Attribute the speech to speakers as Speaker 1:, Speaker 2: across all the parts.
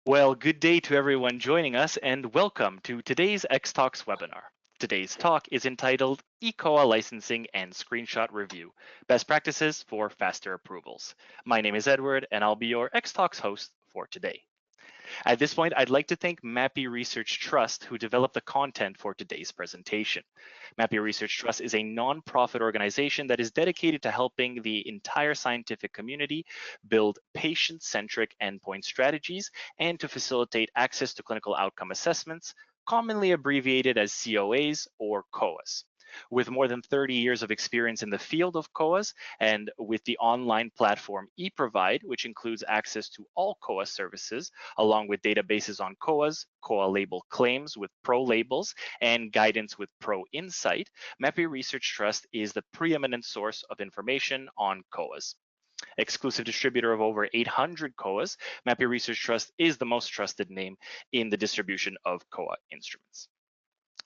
Speaker 1: Well, good day to everyone joining us and welcome to today's X-Talks webinar. Today's talk is entitled eCOA Licensing and Screenshot Review, Best Practices for Faster Approvals. My name is Edward and I'll be your X-Talks host for today. At this point, I'd like to thank Mappy Research Trust who developed the content for today's presentation. Mappy Research Trust is a nonprofit organization that is dedicated to helping the entire scientific community build patient-centric endpoint strategies and to facilitate access to clinical outcome assessments, commonly abbreviated as COAs or COAs. With more than 30 years of experience in the field of COAs and with the online platform eProvide, which includes access to all COA services, along with databases on COAs, COA label claims with Pro labels, and guidance with Pro Insight, Mappy Research Trust is the preeminent source of information on COAs. Exclusive distributor of over 800 COAs, Mappy Research Trust is the most trusted name in the distribution of COA instruments.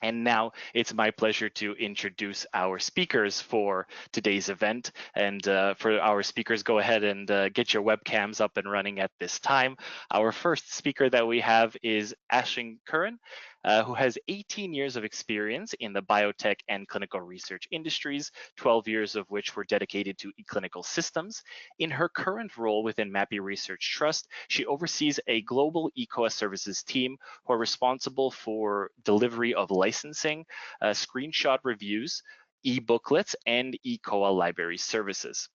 Speaker 1: And now it's my pleasure to introduce our speakers for today's event. And for our speakers, go ahead and get your webcams up and running at this time. Our first speaker that we have is Aisling Curran, who has 18 years of experience in the biotech and clinical research industries, 12 years of which were dedicated to eClinical systems. In her current role within Mappy Research Trust, she oversees a global eCOA services team who are responsible for delivery of licensing, screenshot reviews, e-booklets, and eCOA library services.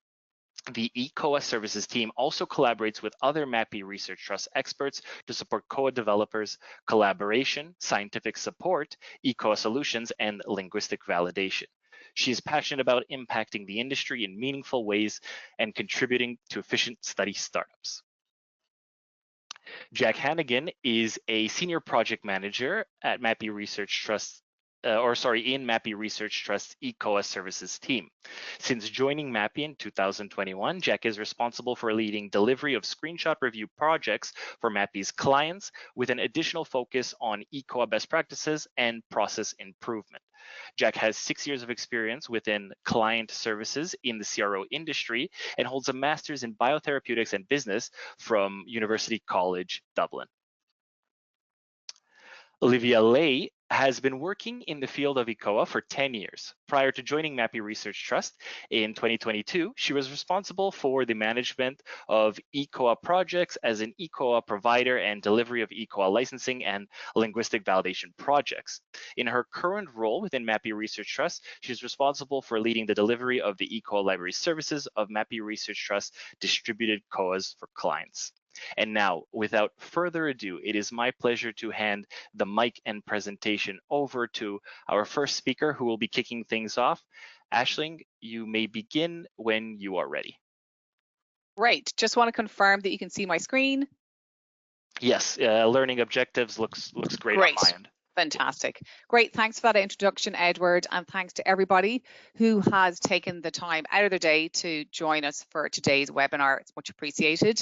Speaker 1: The eCOA services team also collaborates with other Mappy Research Trust experts to support COA developers, collaboration, scientific support, eCOA solutions, and linguistic validation. She is passionate about impacting the industry in meaningful ways and contributing to efficient study startups. Jack Hannigan is a senior project manager at Mappy Research Trust in Mappy Research Trust's eCOA services team. Since joining Mappy in 2021, Jack is responsible for leading delivery of screenshot review projects for Mappy's clients with an additional focus on eCOA best practices and process improvement. Jack has 6 years of experience within client services in the CRO industry and holds a master's in biotherapeutics and business from University College Dublin. Olivia Lay has been working in the field of eCOA for 10 years. Prior to joining Mappy Research Trust in 2022, she was responsible for the management of eCOA projects as an eCOA provider and delivery of eCOA licensing and linguistic validation projects. In her current role within Mappy Research Trust, she's responsible for leading the delivery of the eCOA library services of Mappy Research Trust distributed COAs for clients. And now, without further ado, it is my pleasure to hand the mic and presentation over to our first speaker who will be kicking things off. Aisling, you may begin when you are ready.
Speaker 2: Great. Just want to confirm that you can see my screen.
Speaker 1: Yes, learning objectives looks great on my end.
Speaker 2: Fantastic. Great. Thanks for that introduction, Edward, and thanks to everybody who has taken the time out of their day to join us for today's webinar. It's much appreciated.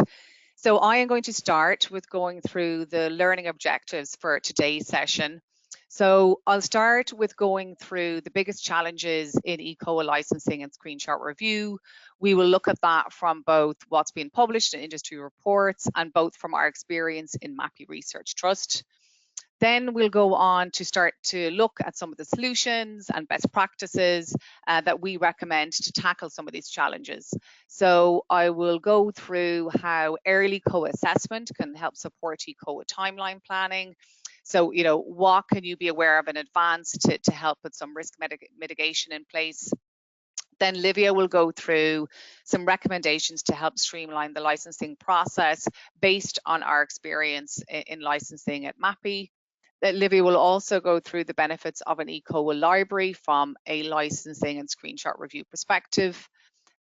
Speaker 2: So I am going to start with going through the learning objectives for today's session. So I'll start with going through the biggest challenges in eCOA licensing and screenshot review. We will look at that from both what's been published in industry reports and both from our experience in Mappy Research Trust. Then we'll go on to start to look at some of the solutions and best practices that we recommend to tackle some of these challenges. So I will go through how early co-assessment can help support eCOA timeline planning. So, what can you be aware of in advance to help with some risk mitigation in place? Then Livia will go through some recommendations to help streamline the licensing process based on our experience in licensing at Mappy. Livia will also go through the benefits of an eCOA library from a licensing and screenshot review perspective.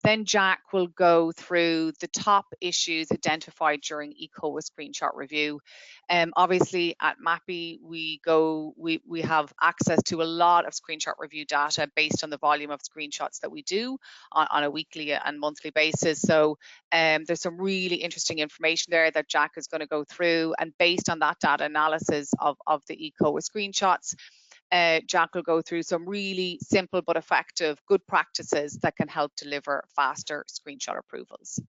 Speaker 2: Then Jack will go through the top issues identified during eCOA screenshot review. Obviously at Mappy, we have access to a lot of screenshot review data based on the volume of screenshots that we do on a weekly and monthly basis. So there's some really interesting information there that Jack is going to go through, and based on that data analysis of the eCOA screenshots, Jack will go through some really simple but effective good practices that can help deliver faster screenshot approvals.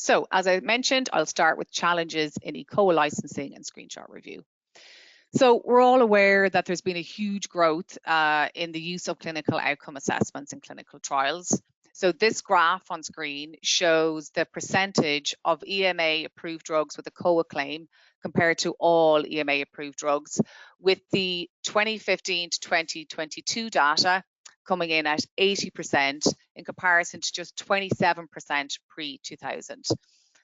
Speaker 2: So as I mentioned, I'll start with challenges in eCOA licensing and screenshot review. So we're all aware that there's been a huge growth in the use of clinical outcome assessments in clinical trials. So this graph on screen shows the percentage of EMA approved drugs with a eCOA claim compared to all EMA approved drugs, with the 2015 to 2022 data coming in at 80% in comparison to just 27% pre-2000.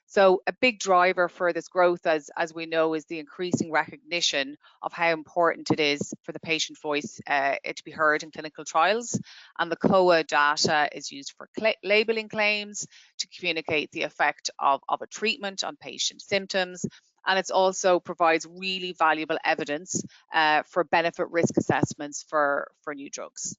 Speaker 2: So a big driver for this growth, as we know, is the increasing recognition of how important it is for the patient voice to be heard in clinical trials. And the eCOA data is used for labeling claims, to communicate the effect of a treatment on patient symptoms. And it also provides really valuable evidence for benefit risk assessments for new drugs.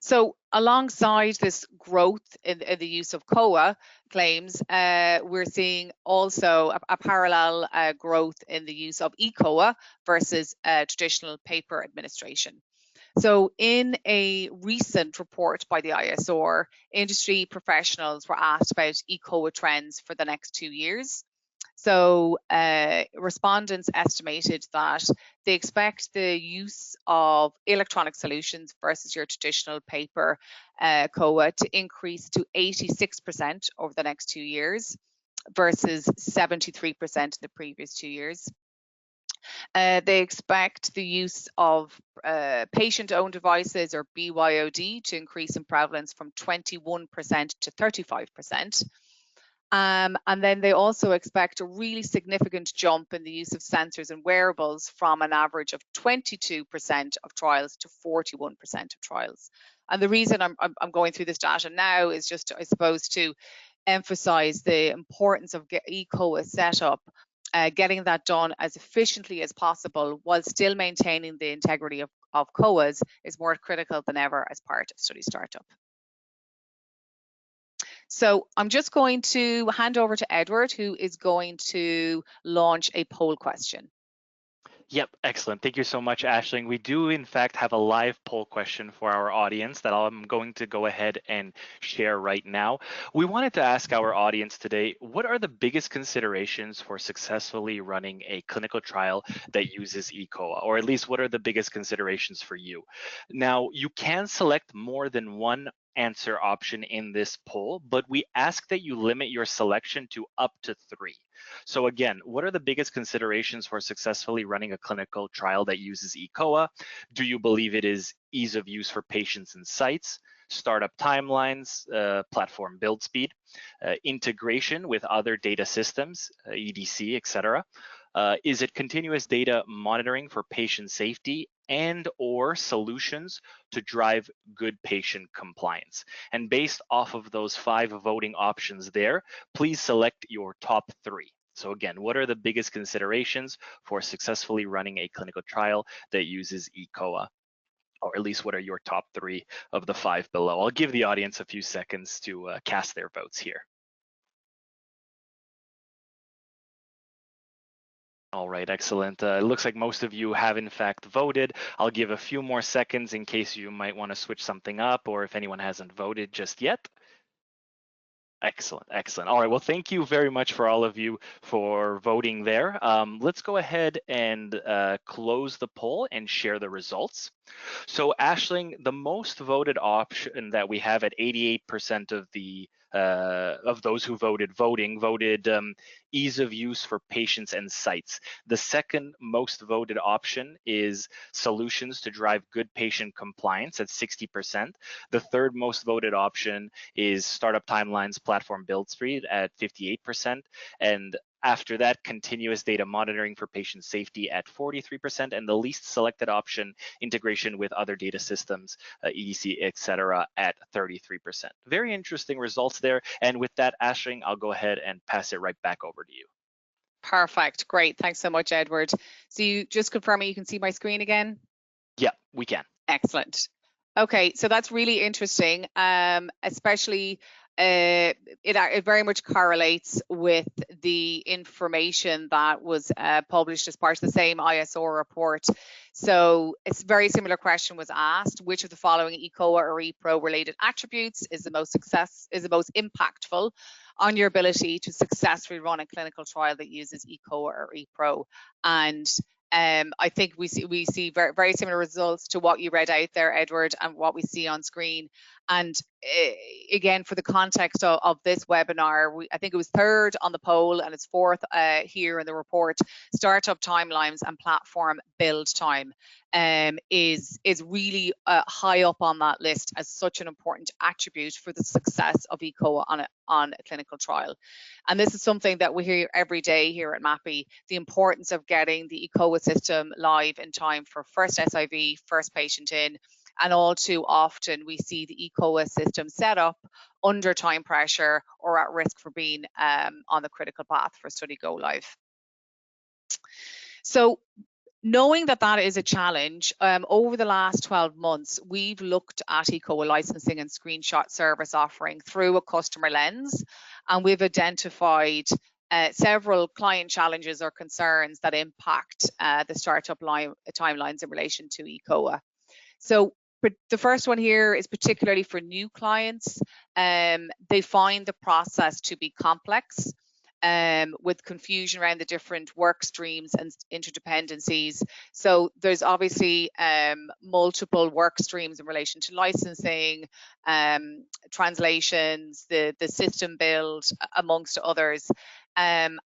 Speaker 2: So alongside this growth in the use of eCOA claims, we're seeing also a parallel growth in the use of eCOA versus traditional paper administration. So in a recent report by the ISR, industry professionals were asked about eCOA trends for the next 2 years. So respondents estimated that they expect the use of electronic solutions versus your traditional paper eCOA to increase to 86% over the next 2 years versus 73% in the previous 2 years. They expect the use of patient-owned devices, or BYOD, to increase in prevalence from 21% to 35%. And then they also expect a really significant jump in the use of sensors and wearables from an average of 22% of trials to 41% of trials. And the reason I'm going through this data now is just, I suppose, to emphasize the importance of eCOA setup, getting that done as efficiently as possible while still maintaining the integrity of COAs is more critical than ever as part of study startup. So I'm just going to hand over to Edward, who is going to launch a poll question.
Speaker 1: Yep, excellent. Thank you so much, Aisling. We do, in fact, have a live poll question for our audience that I'm going to go ahead and share right now. We wanted to ask our audience today, what are the biggest considerations for successfully running a clinical trial that uses eCOA? Or at least, what are the biggest considerations for you? Now, you can select more than one answer option in this poll, but we ask that you limit your selection to up to 3. So again, what are the biggest considerations for successfully running a clinical trial that uses eCOA? Do you believe it is ease of use for patients and sites, startup timelines, platform build speed, integration with other data systems, EDC, etc.? Is it continuous data monitoring for patient safety and or solutions to drive good patient compliance? And based off of those 5 voting options there, please select your top 3. So again, what are the biggest considerations for successfully running a clinical trial that uses eCOA? Or at least what are your top 3 of the 5 below? I'll give the audience a few seconds to cast their votes here. All right, excellent. It looks like most of you have in fact voted. I'll give a few more seconds in case you might want to switch something up, or if anyone hasn't voted just yet. Excellent, excellent. All right, well, thank you very much for all of you for voting there. Let's go ahead and close the poll and share the results. So Aisling, the most voted option that we have at 88% of those who voted ease of use for patients and sites. The second most voted option is solutions to drive good patient compliance at 60%. The third most voted option is startup timelines, platform build speed at 58%. And after that, continuous data monitoring for patient safety at 43%, and the least selected option, integration with other data systems, EDC, etc., at 33%. Very interesting results there. And with that, Aisling, I'll go ahead and pass it right back over to you.
Speaker 2: Perfect. Great. Thanks so much, Edward. So you just confirming you can see my screen again?
Speaker 1: Yeah, we can.
Speaker 2: Excellent. Okay, so that's really interesting, especially it very much correlates with the information that was published as part of the same ISR report. So it's a very similar question was asked: which of the following eCOA or ePro related attributes is the most impactful on your ability to successfully run a clinical trial that uses eCOA or ePro. And I think we see very, very similar results to what you read out there, Edward, and what we see on screen. And again, for the context of this webinar, I think it was third on the poll and it's fourth here in the report. Startup timelines and platform build time is really high up on that list as such an important attribute for the success of eCOA on a clinical trial. And this is something that we hear every day here at MAPI, the importance of getting the eCOA system live in time for first SIV, first patient in. And all too often we see the eCOA system set up under time pressure or at risk for being on the critical path for study go live. So knowing that that is a challenge, over the last 12 months, we've looked at eCOA licensing and screenshot service offering through a customer lens, and we've identified several client challenges or concerns that impact the startup timelines in relation to eCOA. So the first one here is particularly for new clients. They find the process to be complex, with confusion around the different work streams and interdependencies. So there's obviously multiple work streams in relation to licensing, translations, the system build, amongst others. And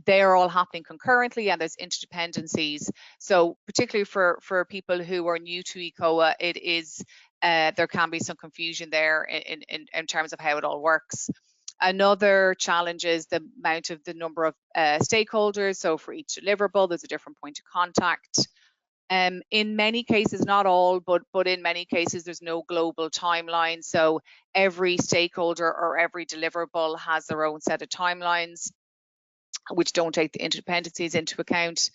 Speaker 2: they're all happening concurrently, and there's interdependencies. So particularly for people who are new to eCOA, it is there can be some confusion there in terms of how it all works. Another challenge is the number of stakeholders. So for each deliverable, there's a different point of contact. In many cases, not all, but in many cases, there's no global timeline. So every stakeholder or every deliverable has their own set of timelines, which don't take the interdependencies into account.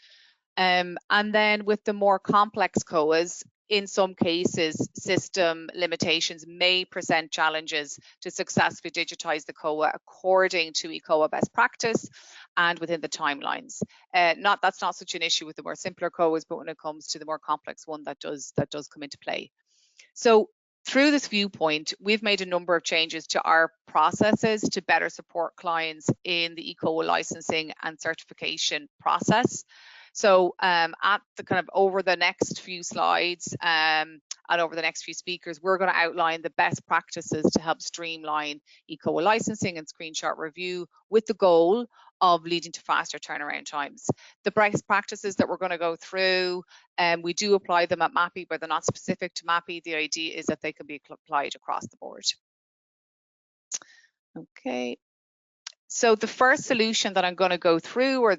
Speaker 2: And then with the more complex COAs, in some cases, system limitations may present challenges to successfully digitize the COA according to eCOA best practice and within the timelines. That's not such an issue with the more simpler COAs, but when it comes to the more complex one, that does come into play. So through this viewpoint, we've made a number of changes to our processes to better support clients in the eCOA licensing and certification process. So at the kind of over the next few slides and over the next few speakers, we're going to outline the best practices to help streamline eCOA licensing and screenshot review with the goal of leading to faster turnaround times. The best practices that we're going to go through, we do apply them at MAPI, but they're not specific to MAPI. The idea is that they can be applied across the board. Okay. So the first solution that I'm going to go through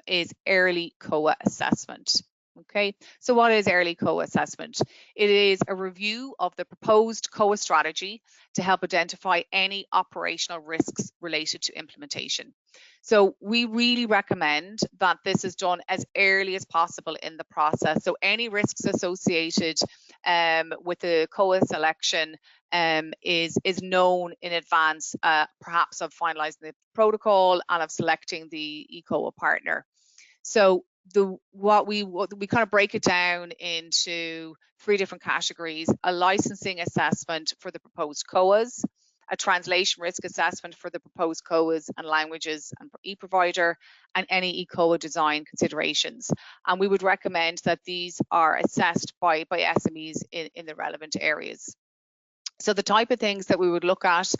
Speaker 2: is early COA assessment. Okay, so what is early COA assessment? It is a review of the proposed COA strategy to help identify any operational risks related to implementation. So we really recommend that this is done as early as possible in the process. So any risks associated with the COA selection is known in advance, perhaps of finalizing the protocol and of selecting the eCOA partner. So we kind of break it down into 3 different categories: a licensing assessment for the proposed COAs, a translation risk assessment for the proposed COAs and languages and e-provider, and any eCOA design considerations. And we would recommend that these are assessed by SMEs in the relevant areas. So the type of things that we would look at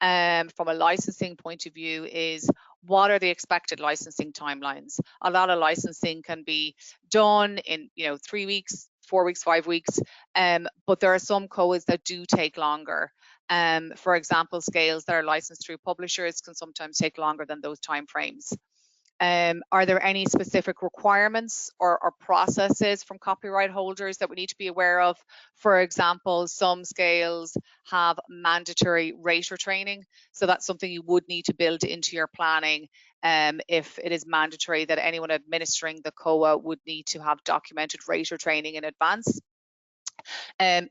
Speaker 2: from a licensing point of view is, what are the expected licensing timelines? A lot of licensing can be done in 3 weeks, 4 weeks, 5 weeks, but there are some COAs that do take longer. For example, scales that are licensed through publishers can sometimes take longer than those timeframes. Are there any specific requirements or processes from copyright holders that we need to be aware of? For example, some scales have mandatory rater training, so that's something you would need to build into your planning if it is mandatory that anyone administering the COA would need to have documented rater training in advance.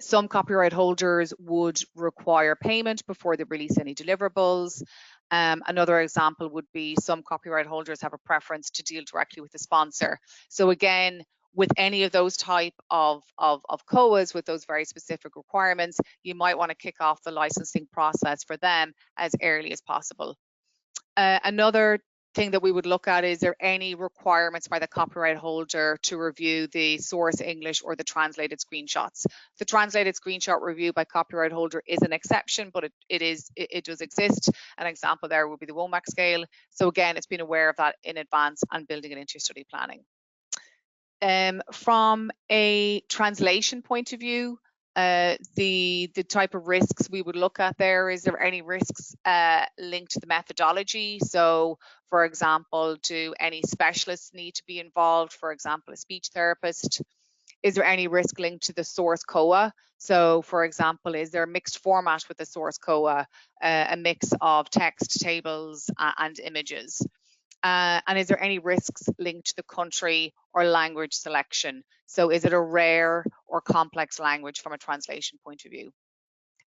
Speaker 2: Some copyright holders would require payment before they release any deliverables. Another example would be some copyright holders have a preference to deal directly with the sponsor. So again, with any of those type of COAs with those very specific requirements, you might want to kick off the licensing process for them as early as possible. Another thing that we would look at, is there any requirements by the copyright holder to review the source English or the translated screenshots? The translated screenshot review by copyright holder is an exception, but it does exist. An example there would be the WOMAC scale. So again, it's being aware of that in advance and building it into your study planning. From a translation point of view, the type of risks we would look at there, is there any risks linked to the methodology? So for example, do any specialists need to be involved, for example a speech therapist? Is there any risk linked to the source COA? So for example, is there a mixed format with the source COA, a mix of text, tables and images? And is there any risks linked to the country or language selection? So is it a rare or complex language from a translation point of view?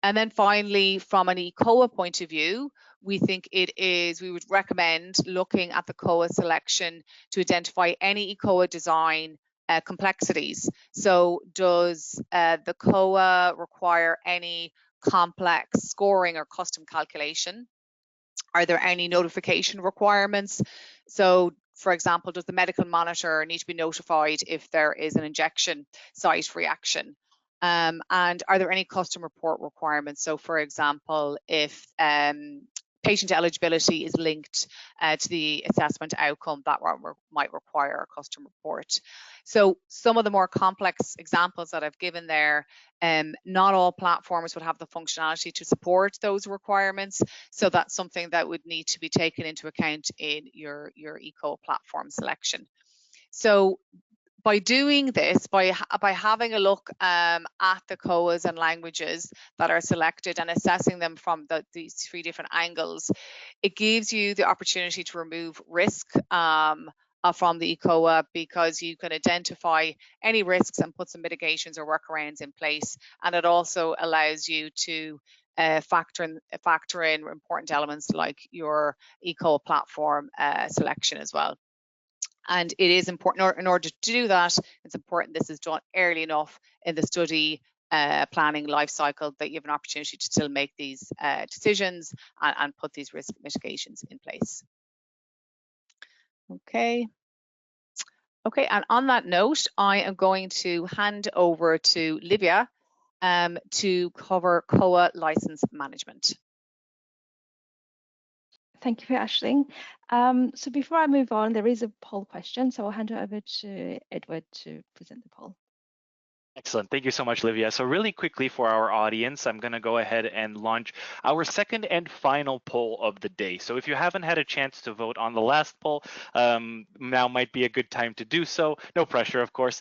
Speaker 2: And then finally, from an eCOA point of view, we would recommend looking at the COA selection to identify any eCOA design complexities. So does the COA require any complex scoring or custom calculation? Are there any notification requirements? So for example, does the medical monitor need to be notified if there is an injection site reaction? And are there any custom report requirements? So for example, if patient eligibility is linked to the assessment outcome, that might require a custom report. So some of the more complex examples that I've given there, not all platforms would have the functionality to support those requirements. So that's something that would need to be taken into account in your eCOA platform selection. So by doing this, by having a look at the COAs and languages that are selected and assessing them from these three different angles, it gives you the opportunity to remove risk from the eCOA, because you can identify any risks and put some mitigations or workarounds in place. And it also allows you to factor in important elements like your eCOA platform selection as well. And it is important, in order to do that, it's important this is done early enough in the study planning life cycle that you have an opportunity to still make these decisions and put these risk mitigations in place. Okay, and on that note, I am going to hand over to Livia to cover COA license management.
Speaker 3: Thank you for Aisling. So before I move on, there is a poll question, so I'll hand it over to Edward to present the poll.
Speaker 1: Excellent. Thank you so much, Livia. So really quickly for our audience, I'm going to go ahead and launch our second and final poll of the day. So if you haven't had a chance to vote on the last poll, now might be a good time to do so. No pressure, of course.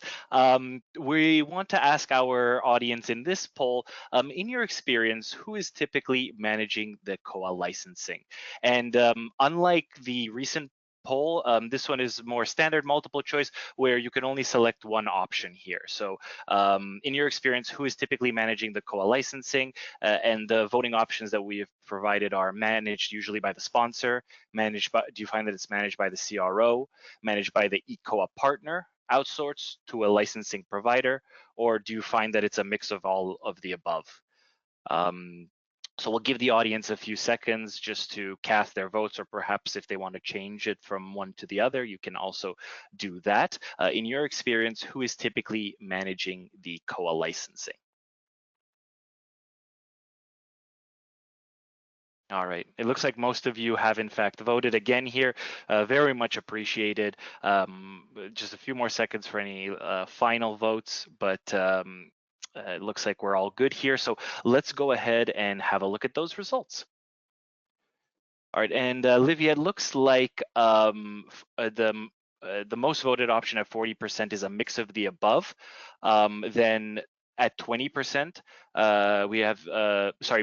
Speaker 1: We want to ask our audience in this poll, in your experience, who is typically managing the COA licensing? And unlike the recent poll, this one is more standard multiple choice, where you can only select one option here. So in your experience, who is typically managing the COA licensing? And the voting options that we have provided are managed usually by the sponsor, do you find that it's managed by the CRO, managed by the eCOA partner, outsourced to a licensing provider, or do you find that it's a mix of all of the above? So we'll give the audience a few seconds just to cast their votes, or perhaps if they want to change it from one to the other, you can also do that. In your experience, who is typically managing the COA licensing? All right, it looks like most of you have in fact voted again here. Very much appreciated. Just a few more seconds for any final votes, but it looks like we're all good here. So let's go ahead and have a look at those results. All right, and Livia, it looks like the most voted option at 40% is a mix of the above. Then at 20%, we have,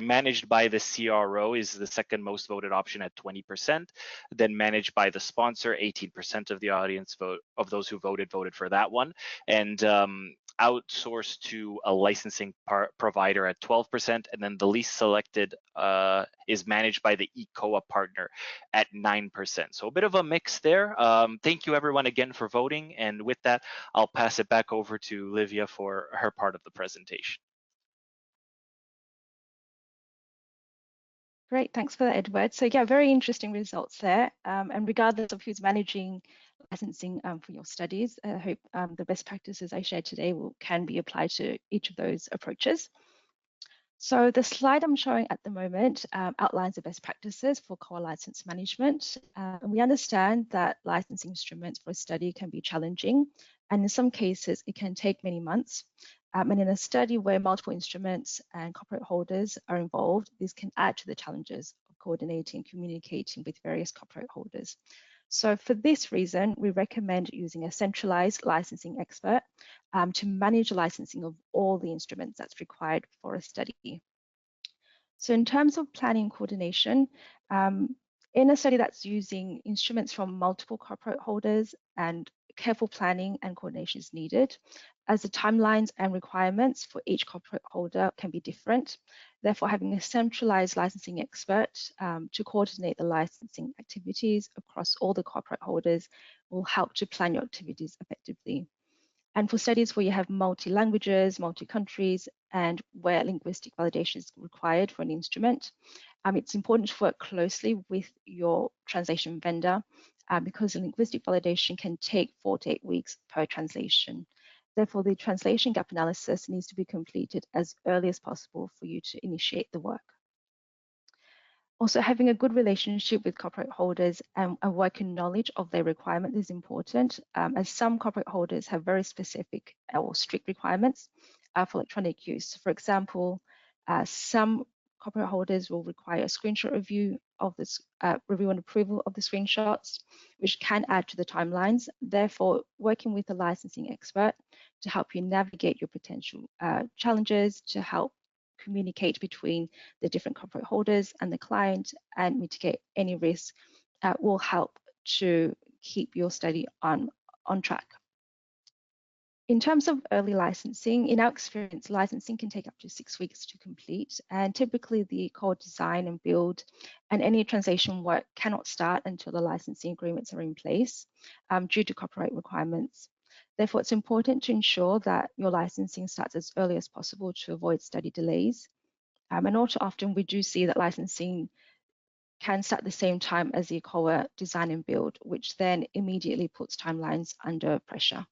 Speaker 1: managed by the CRO is the second most voted option at 20%. Then managed by the sponsor, 18% of the audience of those who voted for that one. And outsourced to a licensing provider at 12%, and then the least selected is managed by the eCOA partner at 9%. So a bit of a mix there. Thank you everyone again for voting, and with that, I'll pass it back over to Livia for her part of the presentation.
Speaker 3: Great, thanks for that, Edward. So yeah, very interesting results there. And regardless of who's managing licensing for your studies, I hope the best practices I shared today can be applied to each of those approaches. So the slide I'm showing at the moment outlines the best practices for core license management. And we understand that licensing instruments for a study can be challenging, and in some cases it can take many months. And in a study where multiple instruments and copyright holders are involved, this can add to the challenges of coordinating and communicating with various copyright holders. So for this reason, we recommend using a centralized licensing expert to manage the licensing of all the instruments that's required for a study. So in terms of planning coordination, in a study that's using instruments from multiple copyright holders, and careful planning and coordination is needed, as the timelines and requirements for each copyright holder can be different. Therefore, having a centralized licensing expert to coordinate the licensing activities across all the copyright holders will help to plan your activities effectively. And for studies where you have multi-languages, multi-countries, and where linguistic validation is required for an instrument, it's important to work closely with your translation vendor because the linguistic validation can take 4 to 8 weeks per translation. Therefore, the translation gap analysis needs to be completed as early as possible for you to initiate the work. Also, having a good relationship with copyright holders and a working knowledge of their requirement is important, as some copyright holders have very specific or strict requirements for electronic use. For example, some copyright holders will require a screenshot review of this review and approval of the screenshots, which can add to the timelines. Therefore, working with a licensing expert to help you navigate your potential challenges, to help communicate between the different copyright holders and the client and mitigate any risk will help to keep your study on track. In terms of early licensing, in our experience, licensing can take up to 6 weeks to complete, and typically the core design and build and any translation work cannot start until the licensing agreements are in place due to copyright requirements. Therefore, it's important to ensure that your licensing starts as early as possible to avoid study delays. And also often we do see that licensing can start at the same time as the eCOA design and build, which then immediately puts timelines under pressure.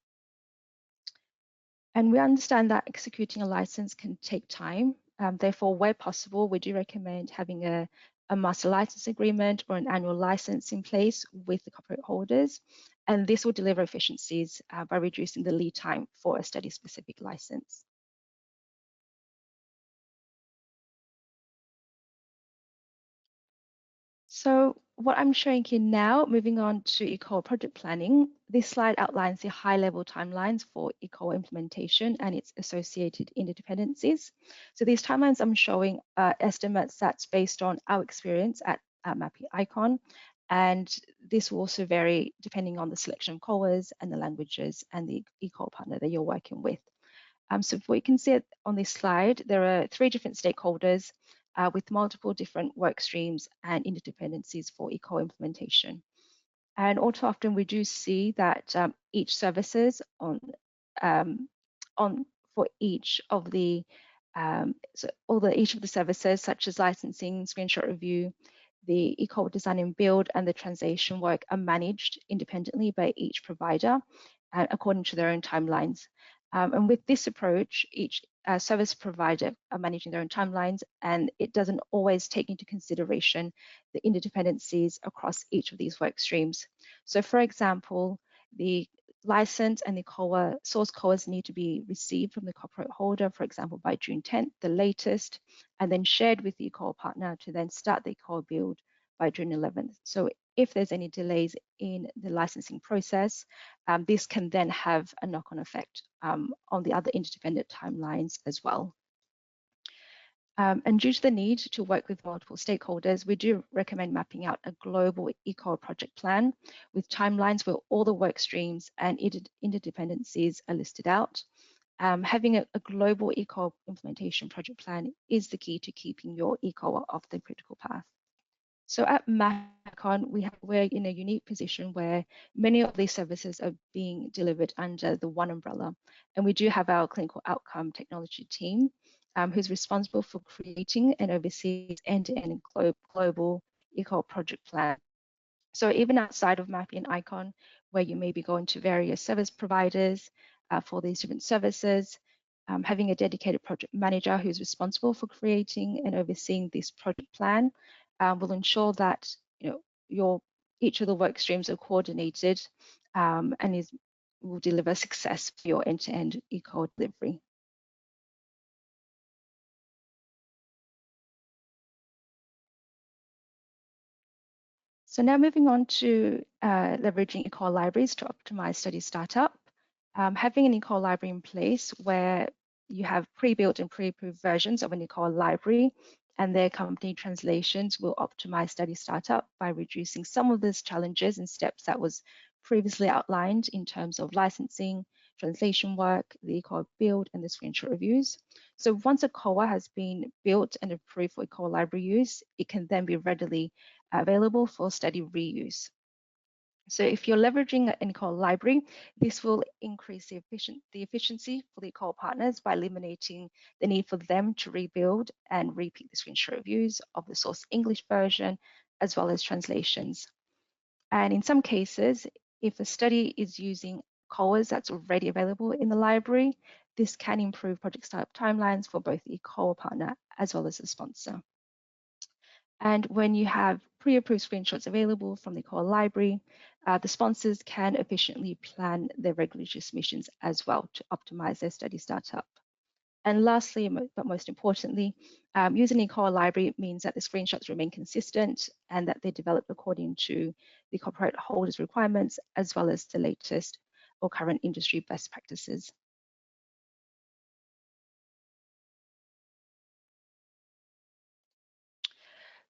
Speaker 3: And we understand that executing a license can take time. Therefore, where possible, we do recommend having a master license agreement or an annual license in place with the copyright holders. And this will deliver efficiencies by reducing the lead time for a study-specific license. So what I'm showing here now, moving on to eCOA project planning, this slide outlines the high-level timelines for eCOA implementation and its associated interdependencies. So these timelines I'm showing are estimates that's based on our experience at MAPI Icon, and this will also vary depending on the selection of COAs and the languages and the eCOA partner that you're working with. So what you can see on this slide, there are 3 different stakeholders with multiple different work streams and interdependencies for eCOA implementation. And also often we do see that each services for each of the each of the services, such as licensing, screenshot review, the eCOA design and build, and the translation work are managed independently by each provider according to their own timelines. And with this approach, each service provider are managing their own timelines, and it doesn't always take into consideration the interdependencies across each of these work streams. So for example, the license and the eCOA, source COAs need to be received from the copyright holder, for example, by June 10th, the latest, and then shared with the eCOA partner to then start the eCOA build by June 11th. So if there's any delays in the licensing process, this can then have a knock-on effect on the other interdependent timelines as well. And due to the need to work with multiple stakeholders, we do recommend mapping out a global eCOA project plan with timelines where all the work streams and interdependencies are listed out. having a global eCOA implementation project plan is the key to keeping your eCOA off the critical path. So at MACON, we're in a unique position where many of these services are being delivered under the one umbrella. And we do have our clinical outcome technology team who's responsible for creating and overseeing end-to-end global eCOA project plan. So even outside of MAPI and ICON, where you may be going to various service providers for these different services, having a dedicated project manager who's responsible for creating and overseeing this project plan will ensure that each of the work streams are coordinated and will deliver success for your end-to-end eCOA delivery. So now moving on to leveraging eCOA libraries to optimize study startup. Having an eCOA library in place where you have pre-built and pre-approved versions of an eCOA library and their accompanying translations will optimize study startup by reducing some of those challenges and steps that was previously outlined in terms of licensing, translation work, the eCOA build, and the screenshot reviews. So once a COA has been built and approved for eCOA library use, it can then be readily available for study reuse. So if you're leveraging an eCOA library, this will increase the efficiency for the eCOA partners by eliminating the need for them to rebuild and repeat the screenshot reviews of the source English version, as well as translations. And in some cases, if a study is using COAs that's already available in the library, this can improve project startup timelines for both the eCOA partner as well as the sponsor. And when you have pre-approved screenshots available from the eCOA library, the sponsors can efficiently plan their regulatory submissions as well to optimize their study startup. And lastly, but most importantly, using the eCOA library means that the screenshots remain consistent and that they develop according to the copyright holder's requirements, as well as the latest or current industry best practices.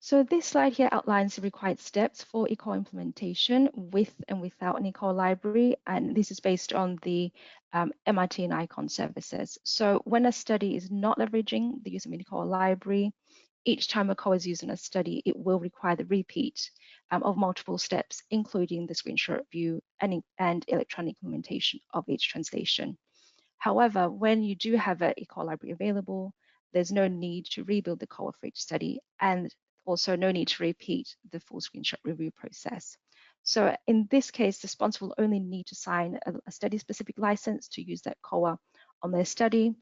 Speaker 3: So this slide here outlines the required steps for eCOA implementation with and without an eCOA library, and this is based on the MIT and ICON services. So when a study is not leveraging the use of an eCOA library, each time a COA is used in a study, it will require the repeat of multiple steps, including the screenshot review and electronic implementation of each translation. However, when you do have an eCOA library available, there's no need to rebuild the COA for each study, and also no need to repeat the full screenshot review process. So in this case, the sponsor will only need to sign a study-specific license to use that COA on their study.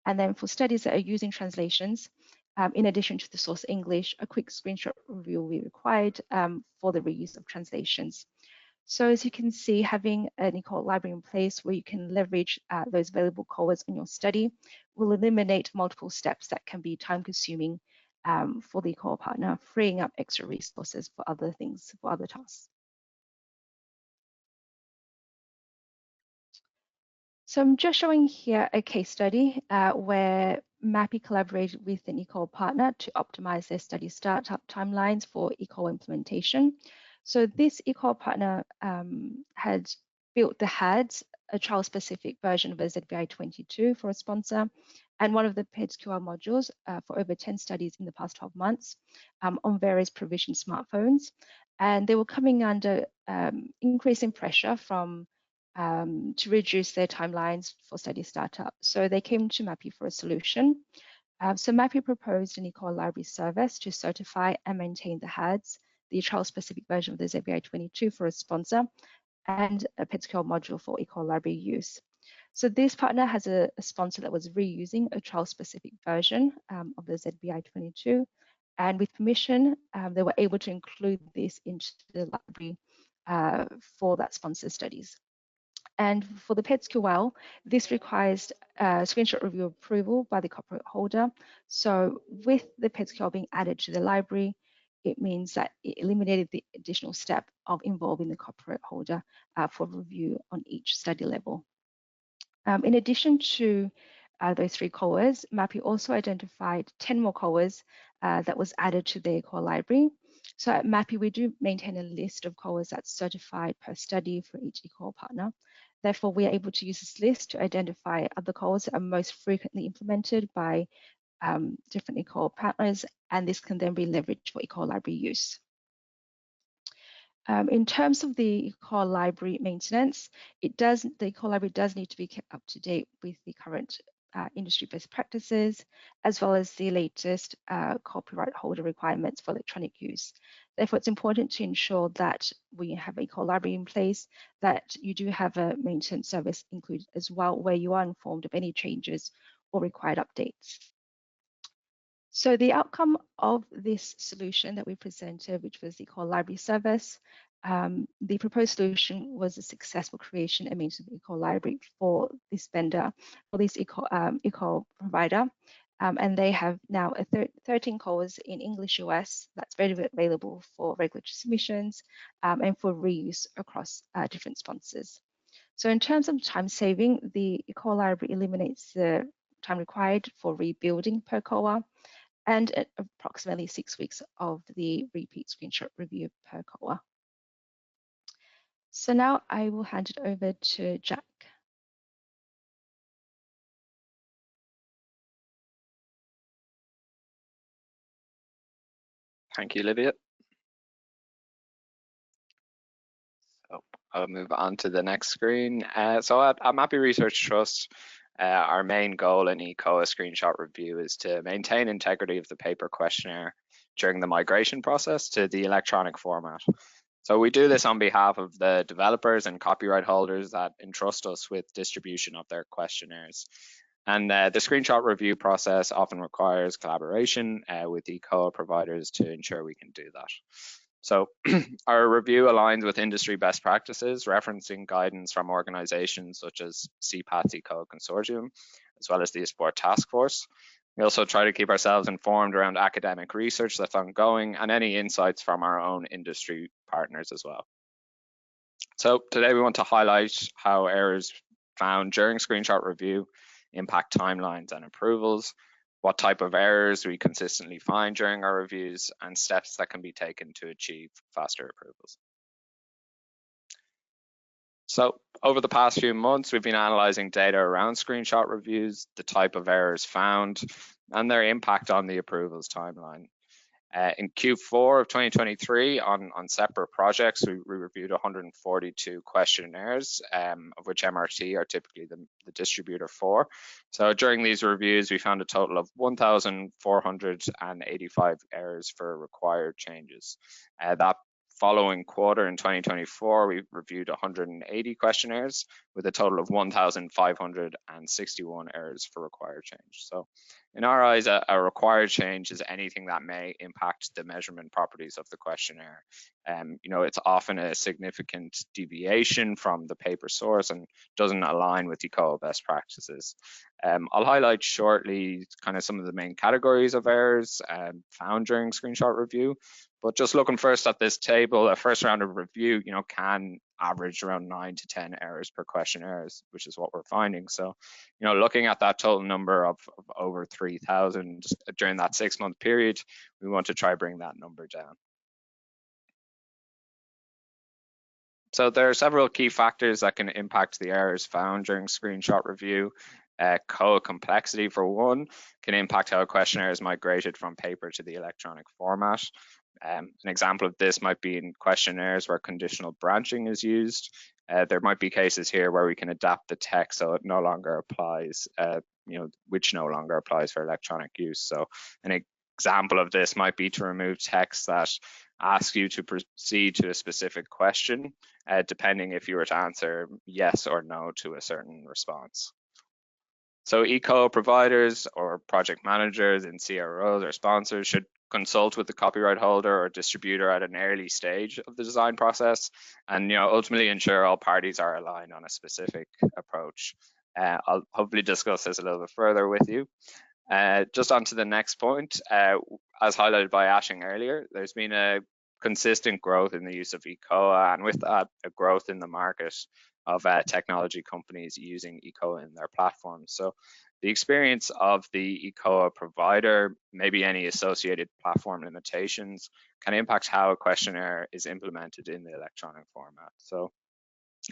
Speaker 3: And then for studies that are using translations, in addition to the source English, a quick screenshot review will be required for the reuse of translations. So as you can see, having an eCOA library in place where you can leverage those available COAs in your study will eliminate multiple steps that can be time-consuming for the eCOA partner, freeing up extra resources for other things, for other tasks. So I'm just showing here a case study where MAPI collaborated with an eCOA partner to optimize their study startup timelines for eCOA implementation. So this eCOA partner had built the HADS, a child-specific version of a ZBI-22 for a sponsor, and one of the PEDS-QR modules for over 10 studies in the past 12 months on various provisioned smartphones. And they were coming under increasing pressure from to reduce their timelines for study startup. So they came to MAPI for a solution. So MAPI proposed an eCOA library service to certify and maintain the HADS, the child-specific version of the ZBI-22 for a sponsor, and a PEDS-QR module for eCOA library use. So this partner has a sponsor that was reusing a child-specific version of the ZBI-22, and with permission, they were able to include this into the library for that sponsor studies. And for the PEDS-QR, this requires screenshot review approval by the copyright holder. So with the PEDS-QR being added to the library, it means that it eliminated the additional step of involving the copyright holder for review on each study level. In addition to those 3 COAs, MAPI also identified 10 more COAs that was added to the eCOA library. So at MAPI, we do maintain a list of COAs that's certified per study for each eCOA partner. Therefore, we are able to use this list to identify other calls that are most frequently implemented by different eCOA partners, and this can then be leveraged for eCOA library use. In terms of the eCOA library maintenance, the eCOA library does need to be kept up to date with the current industry best practices, as well as the latest copyright holder requirements for electronic use. Therefore, it's important to ensure that we have a eCOA library in place, that you do have a maintenance service included as well, where you are informed of any changes or required updates. So the outcome of this solution that we presented, which was the eCOA library service, the proposed solution was a successful creation and maintenance of eCOA library for this vendor, for this eCOA provider. And they have now 13 calls in English US that's readily available for regulatory submissions and for reuse across different sponsors. So in terms of time saving, the eCOA library eliminates the time required for rebuilding per COA, and approximately 6 weeks of the repeat screenshot review per COA. So now I will hand it over to Jack.
Speaker 4: Thank you, Olivia. So I'll move on to the next screen. So at Mappy Research Trust, our main goal in eCOA screenshot review is to maintain integrity of the paper questionnaire during the migration process to the electronic format. So we do this on behalf of the developers and copyright holders that entrust us with distribution of their questionnaires. And the screenshot review process often requires collaboration with eCOA providers to ensure we can do that. So our review aligns with industry best practices, referencing guidance from organizations such as CPAT's eCOA Consortium, as well as the Sport Task Force. We also try to keep ourselves informed around academic research that's ongoing and any insights from our own industry partners as well. So today we want to highlight how errors found during screenshot review impact timelines and approvals, what type of errors we consistently find during our reviews, and steps that can be taken to achieve faster approvals. So over the past few months, we've been analyzing data around screenshot reviews, the type of errors found, and their impact on the approvals timeline. In Q4 of 2023, on separate projects, we reviewed 142 questionnaires, of which MRT are typically the distributor for. So during these reviews, we found a total of 1,485 errors for required changes. That following quarter in 2024, we reviewed 180 questionnaires with a total of 1,561 errors for required change. So in our eyes, a required change is anything that may impact the measurement properties of the questionnaire. It's often a significant deviation from the paper source and doesn't align with eCOA best practices. I'll highlight shortly kind of some of the main categories of errors found during screenshot review. But just looking first at this table, a first round of review, can average around 9 to 10 errors per questionnaire, which is what we're finding. So, looking at that total number of over 3,000 during that 6-month period, we want to try bring that number down. So there are several key factors that can impact the errors found during screenshot review. COA complexity, for one, can impact how a questionnaire is migrated from paper to the electronic format. An example of this might be in questionnaires where conditional branching is used. There might be cases here where we can adapt the text so it no longer applies, which no longer applies for electronic use. So an example of this might be to remove text that asks you to proceed to a specific question, depending if you were to answer yes or no to a certain response. So eCOA providers or project managers in CROs or sponsors should consult with the copyright holder or distributor at an early stage of the design process, and ultimately ensure all parties are aligned on a specific approach. I'll hopefully discuss this a little bit further with you. Just on to the next point, as highlighted by Ashing earlier, there's been a consistent growth in the use of eCOA, and with that, a growth in the market of technology companies using eCOA in their platforms. So the experience of the eCOA provider, maybe any associated platform limitations, can impact how a questionnaire is implemented in the electronic format. So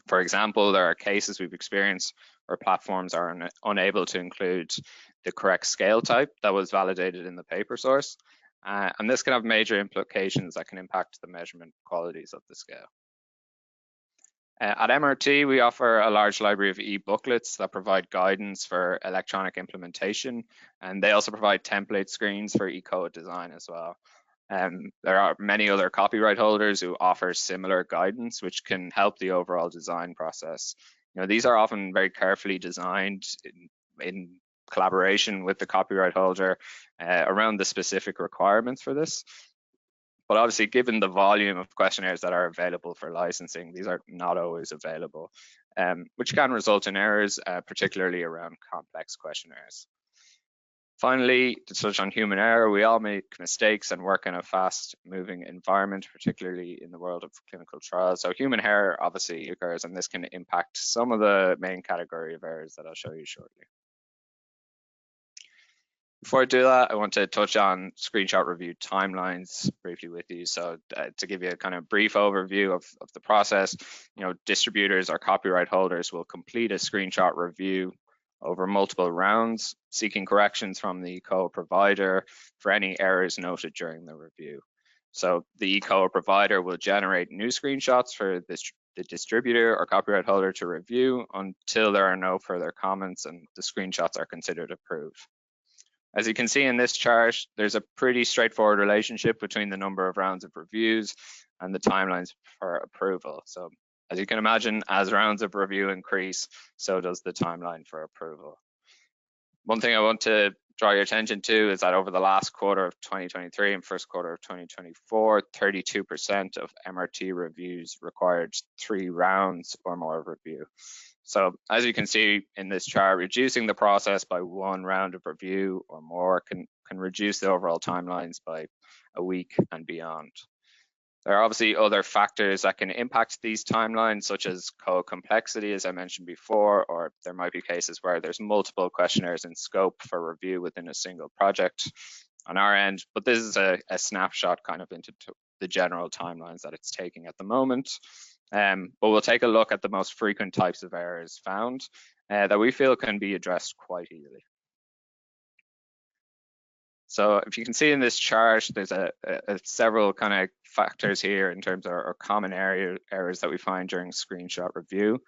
Speaker 4: For example, there are cases we've experienced where platforms are unable to include the correct scale type that was validated in the paper source. And this can have major implications that can impact the measurement qualities of the scale. At MRT, we offer a large library of e-booklets that provide guidance for electronic implementation, and they also provide template screens for eCOA design as well. There are many other copyright holders who offer similar guidance, which can help the overall design process. These are often very carefully designed in collaboration with the copyright holder around the specific requirements for this. But obviously, given the volume of questionnaires that are available for licensing, these are not always available, which can result in errors, particularly around complex questionnaires. Finally, to touch on human error, we all make mistakes and work in a fast-moving environment, particularly in the world of clinical trials. So human error obviously occurs, and this can impact some of the main category of errors that I'll show you shortly. Before I do that, I want to touch on screenshot review timelines briefly with you. So to give you a kind of brief overview of the process, distributors or copyright holders will complete a screenshot review over multiple rounds, seeking corrections from the eCOA provider for any errors noted during the review. So the eCOA provider will generate new screenshots for the distributor or copyright holder to review until there are no further comments and the screenshots are considered approved. As you can see in this chart, there's a pretty straightforward relationship between the number of rounds of reviews and the timelines for approval. So as you can imagine, as rounds of review increase, so does the timeline for approval. One thing I want to draw your attention to is that over the last quarter of 2023 and first quarter of 2024, 32% of MRT reviews required 3 rounds or more of review. So as you can see in this chart, reducing the process by 1 round of review or more can reduce the overall timelines by a week and beyond. There are obviously other factors that can impact these timelines, such as code complexity, as I mentioned before, or there might be cases where there's multiple questionnaires in scope for review within a single project on our end. But this is a snapshot kind of into the general timelines that it's taking at the moment. But we'll take a look at the most frequent types of errors found that we feel can be addressed quite easily. So if you can see in this chart, there's several kind of factors here in terms of our common errors that we find during screenshot review.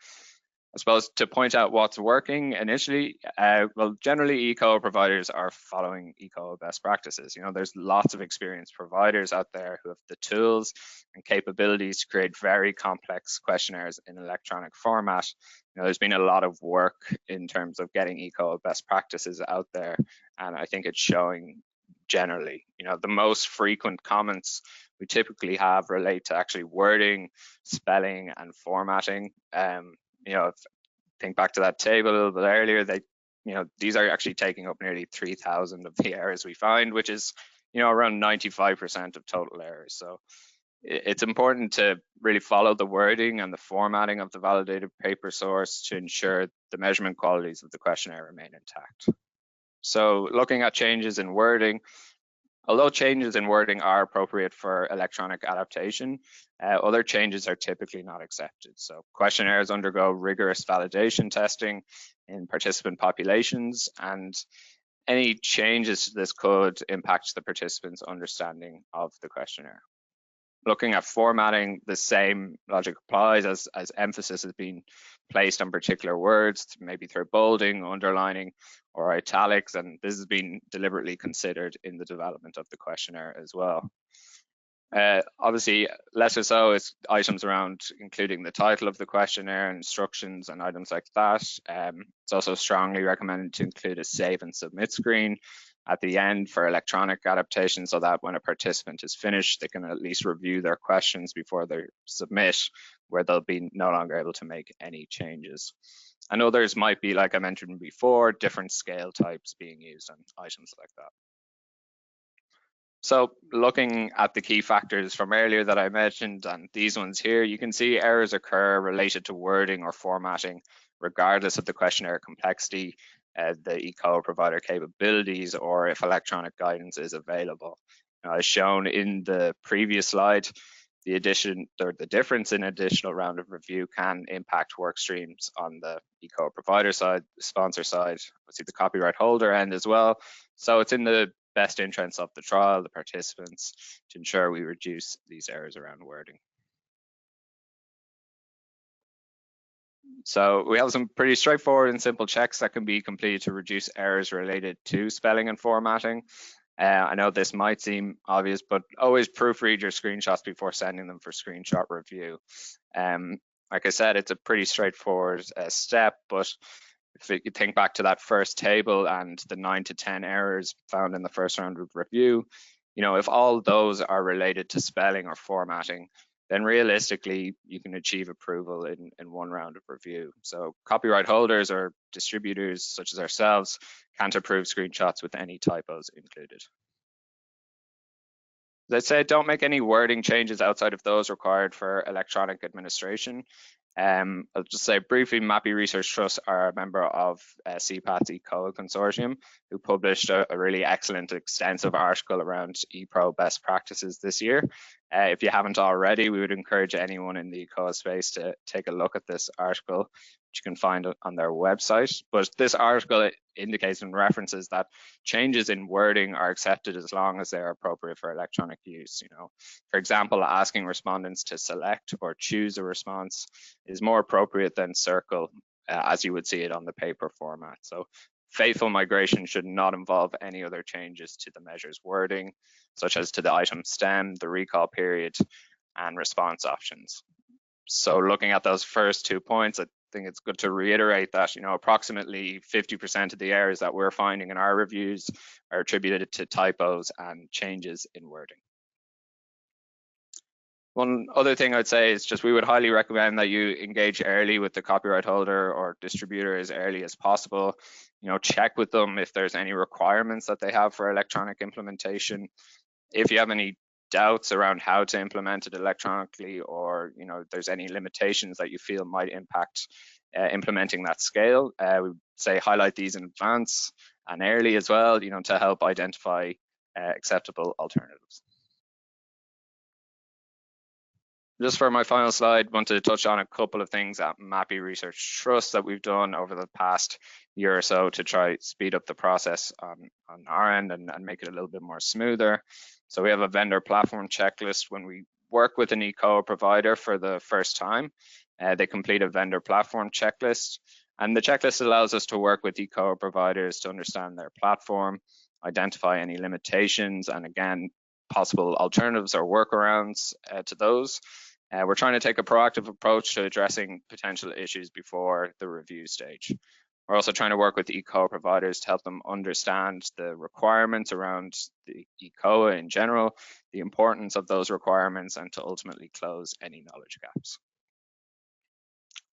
Speaker 4: I suppose to point out what's working initially, well, generally eCOA providers are following eCOA best practices. There's lots of experienced providers out there who have the tools and capabilities to create very complex questionnaires in electronic format. There's been a lot of work in terms of getting eCOA best practices out there, and I think it's showing generally. The most frequent comments we typically have relate to actually wording, spelling, and formatting. If think back to that table a little bit earlier, these are actually taking up nearly 3,000 of the errors we find, which is, around 95% of total errors. So it's important to really follow the wording and the formatting of the validated paper source to ensure the measurement qualities of the questionnaire remain intact. So looking at changes in wording, although changes in wording are appropriate for electronic adaptation, other changes are typically not accepted. So questionnaires undergo rigorous validation testing in participant populations, and any changes to this could impact the participants' understanding of the questionnaire. Looking at formatting, the same logic applies as emphasis has been placed on particular words, maybe through bolding, underlining, or italics, and this has been deliberately considered in the development of the questionnaire as well. Obviously, lesser so is items around including the title of the questionnaire, instructions, and items like that. It's also strongly recommended to include a save and submit screen at the end for electronic adaptation, so that when a participant is finished, they can at least review their questions before they submit, where they'll be no longer able to make any changes. And others might be, like I mentioned before, different scale types being used on items like that. So looking at the key factors from earlier that I mentioned, and these ones here, you can see errors occur related to wording or formatting, regardless of the questionnaire complexity, the eCOA provider capabilities, or if electronic guidance is available. As shown in the previous slide, the addition or the difference in additional round of review can impact work streams on the eCOA provider side, the sponsor side, obviously the copyright holder end as well. So it's in the best interest of the trial, the participants, to ensure we reduce these errors around wording. So we have some pretty straightforward and simple checks that can be completed to reduce errors related to spelling and formatting. I know this might seem obvious, but always proofread your screenshots before sending them for screenshot review. Like I said, it's a pretty straightforward step, but if you think back to that first table and the 9 to 10 errors found in the first round of review, if all those are related to spelling or formatting, then realistically you can achieve approval in one round of review. So copyright holders or distributors such as ourselves can't approve screenshots with any typos included. As I said, don't make any wording changes outside of those required for electronic administration. I'll just say briefly, MAPI Research Trust are a member of CPAT's eCOA consortium, who published a really excellent, extensive article around ePro best practices this year. If you haven't already, we would encourage anyone in the eCOA space to take a look at this article, which you can find on their website. But this article indicates and references that changes in wording are accepted as long as they are appropriate for electronic use. For example, asking respondents to select or choose a response is more appropriate than circle, as you would see it on the paper format. So faithful migration should not involve any other changes to the measure's wording, such as to the item stem, the recall period, and response options. So looking at those first 2 points, I think it's good to reiterate that approximately 50% of the errors that we're finding in our reviews are attributed to typos and changes in wording. One other thing I'd say is just we would highly recommend that you engage early with the copyright holder or distributor as early as possible. Check with them if there's any requirements that they have for electronic implementation. If you have any doubts around how to implement it electronically, or there's any limitations that you feel might impact implementing that scale, we would say highlight these in advance and early as well, to help identify acceptable alternatives. Just for my final slide, I want to touch on a couple of things at MAPI Research Trust that we've done over the past year or so to try speed up the process on our end and make it a little bit more smoother. So we have a vendor platform checklist. When we work with an eCOA provider for the first time, they complete a vendor platform checklist. And the checklist allows us to work with eCOA providers to understand their platform, identify any limitations, and again, possible alternatives or workarounds to those. We're trying to take a proactive approach to addressing potential issues before the review stage. We're also trying to work with eCOA providers to help them understand the requirements around the eCOA in general, the importance of those requirements, and to ultimately close any knowledge gaps.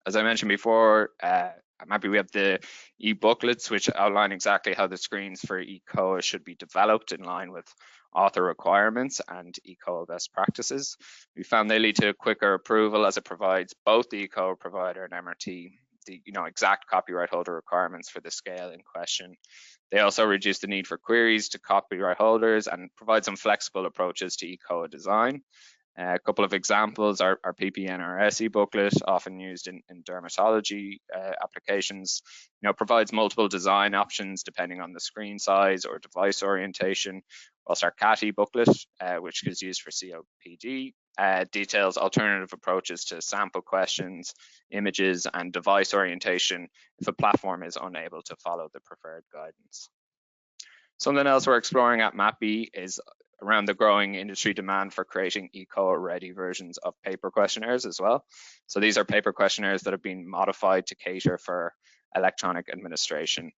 Speaker 4: As I mentioned before, at MAPI we have the e-booklets, which outline exactly how the screens for eCOA should be developed in line with author requirements and eCOA best practices. We found they lead to quicker approval as it provides both the eCOA provider and MRT the exact copyright holder requirements for the scale in question. They also reduce the need for queries to copyright holders and provide some flexible approaches to eCOA design. A couple of examples are PPNRS e-booklet, often used in dermatology applications, provides multiple design options depending on the screen size or device orientation, whilst our CAT e-booklet, which is used for COPD, details alternative approaches to sample questions, images, and device orientation if a platform is unable to follow the preferred guidance. Something else we're exploring at MAPI is around the growing industry demand for creating eCOA-ready versions of paper questionnaires as well. So these are paper questionnaires that have been modified to cater for electronic administration.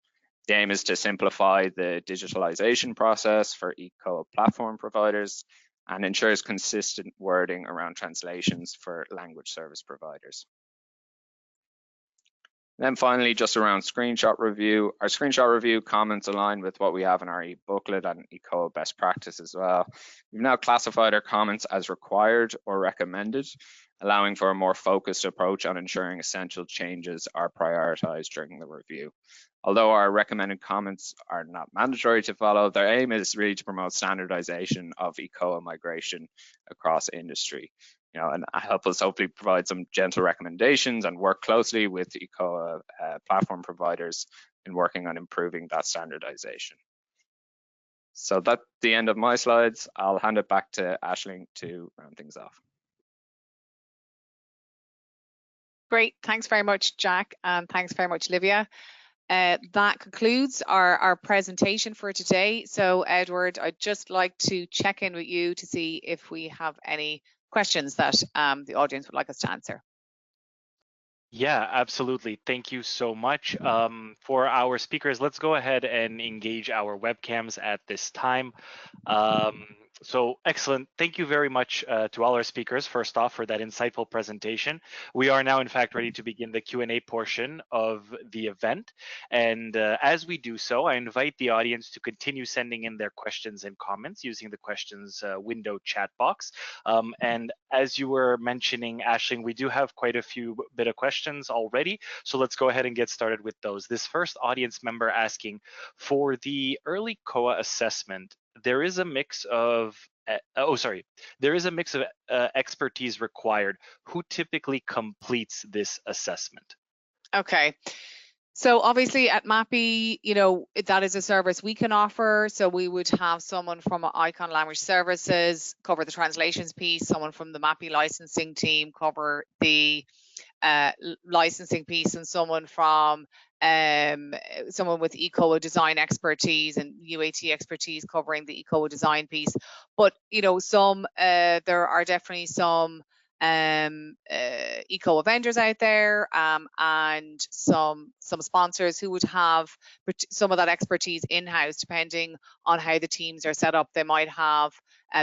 Speaker 4: The aim is to simplify the digitalization process for eCOA platform providers and ensures consistent wording around translations for language service providers. Then finally, just around screenshot review, our screenshot review comments align with what we have in our e-booklet and eCOA best practice as well. We've now classified our comments as required or recommended, allowing for a more focused approach on ensuring essential changes are prioritized during the review. Although our recommended comments are not mandatory to follow, their aim is really to promote standardization of eCOA migration across industry. and help us hopefully provide some gentle recommendations and work closely with eCOA platform providers in working on improving that standardization. So that's the end of my slides. I'll hand it back to Aisling to round things off.
Speaker 2: Great, thanks very much, Jack, and thanks very much, Livia. That concludes our presentation for today. So Edward, I'd just like to check in with you to see if we have any questions that the audience would like us to answer.
Speaker 1: Yeah, absolutely. Thank you so much. For our speakers, let's go ahead and engage our webcams at this time. So excellent. Thank you very much to all our speakers, first off, for that insightful presentation. We are now, in fact, ready to begin the Q&A portion of the event. And as we do so, I invite the audience to continue sending in their questions and comments using the questions window chat box. And as you were mentioning, Aisling, we do have quite a few bit of questions already. So let's go ahead and get started with those. This first audience member asking, for the early COA assessment, there is a mix of expertise required. Who typically completes this assessment?
Speaker 2: Okay. So obviously at MAPI, that is a service we can offer. So we would have someone from ICON Language Services cover the translations piece, someone from the MAPI licensing team cover the licensing piece, and someone with eCOA design expertise and UAT expertise covering the eCOA design piece. But there are definitely some eCOA vendors out there, and some sponsors who would have some of that expertise in-house, depending on how the teams are set up. They might have,